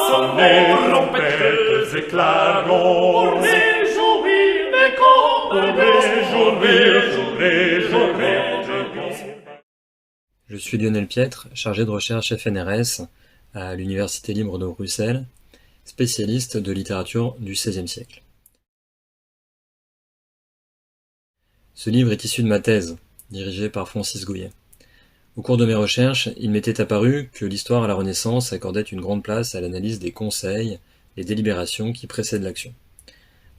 Sonnez trompettes et clairons, pour réjouir mes compagnons, Je suis Lionel Piètre, chargé de recherche FNRS à l'Université libre de Bruxelles, spécialiste de littérature du XVIe siècle. Ce livre est issu de ma thèse, dirigée par Francis Gouillet. Au cours de mes recherches, il m'était apparu que l'histoire à la Renaissance accordait une grande place à l'analyse des conseils, les délibérations qui précèdent l'action.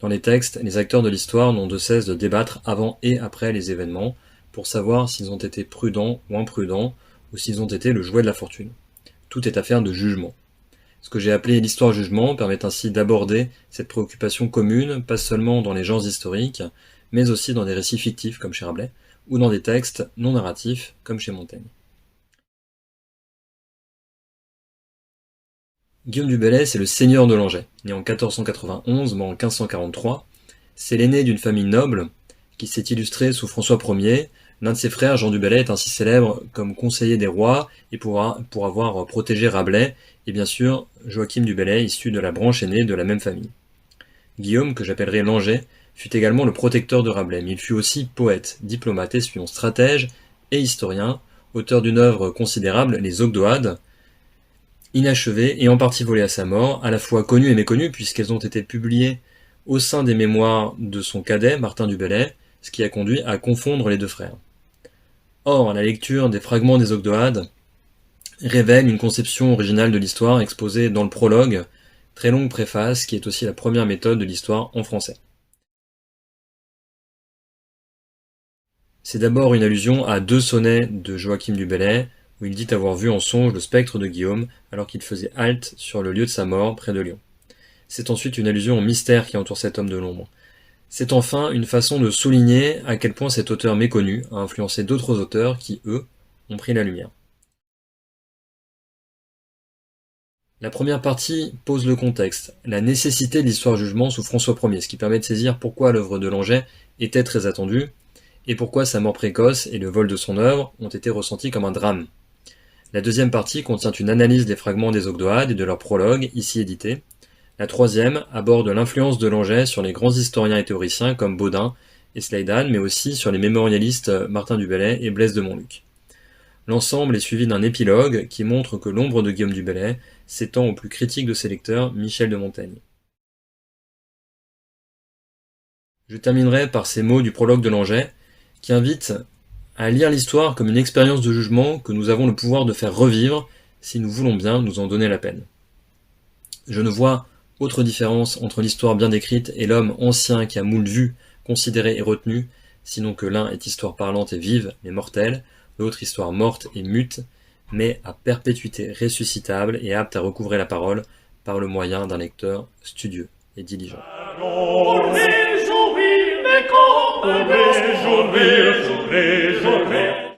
Dans les textes, les acteurs de l'histoire n'ont de cesse de débattre avant et après les événements pour savoir s'ils ont été prudents ou imprudents ou s'ils ont été le jouet de la fortune. Tout est affaire de jugement. Ce que j'ai appelé l'histoire-jugement permet ainsi d'aborder cette préoccupation commune, pas seulement dans les genres historiques, mais aussi dans des récits fictifs comme chez Rabelais, ou dans des textes non narratifs comme chez Montaigne. Guillaume du Bellay, c'est le seigneur de Langeais, né en 1491, mort en 1543. C'est l'aîné d'une famille noble qui s'est illustrée sous François Ier. L'un de ses frères, Jean du Bellay, est ainsi célèbre comme conseiller des rois et pour avoir protégé Rabelais, et bien sûr Joachim du Bellay, issu de la branche aînée de la même famille. Guillaume, que j'appellerai Langeais, fut également le protecteur de Rabelais, mais il fut aussi poète, diplomate, espion, stratège et historien, auteur d'une œuvre considérable, les Ogdoades, inachevées et en partie volées à sa mort, à la fois connues et méconnues puisqu'elles ont été publiées au sein des mémoires de son cadet, Martin du Bellay, ce qui a conduit à confondre les deux frères. Or, la lecture des fragments des Ogdoades révèle une conception originale de l'histoire exposée dans le prologue, très longue préface qui est aussi la première méthode de l'histoire en français. C'est d'abord une allusion à deux sonnets de Joachim du Bellay, où il dit avoir vu en songe le spectre de Guillaume alors qu'il faisait halte sur le lieu de sa mort près de Lyon. C'est ensuite une allusion au mystère qui entoure cet homme de l'ombre. C'est enfin une façon de souligner à quel point cet auteur méconnu a influencé d'autres auteurs qui, eux, ont pris la lumière. La première partie pose le contexte, la nécessité de l'histoire-jugement sous François Ier, ce qui permet de saisir pourquoi l'œuvre de Langeais était très attendue, et pourquoi sa mort précoce et le vol de son œuvre ont été ressentis comme un drame. La deuxième partie contient une analyse des fragments des Ogdoades et de leur prologue, ici édité. La troisième aborde l'influence de Langeais sur les grands historiens et théoriciens comme Bodin et Sleidan, mais aussi sur les mémorialistes Martin du Bellay et Blaise de Montluc. L'ensemble est suivi d'un épilogue qui montre que l'ombre de Guillaume du Bellay s'étend au plus critique de ses lecteurs, Michel de Montaigne. Je terminerai par ces mots du prologue de Langeais, qui invite à lire l'histoire comme une expérience de jugement que nous avons le pouvoir de faire revivre si nous voulons bien nous en donner la peine. Je ne vois autre différence entre l'histoire bien décrite et l'homme ancien qui a moult vu, considéré et retenu, sinon que l'un est histoire parlante et vive, mais mortelle, l'autre histoire morte et mute, mais à perpétuité ressuscitable et apte à recouvrer la parole par le moyen d'un lecteur studieux et diligent. Réjouir,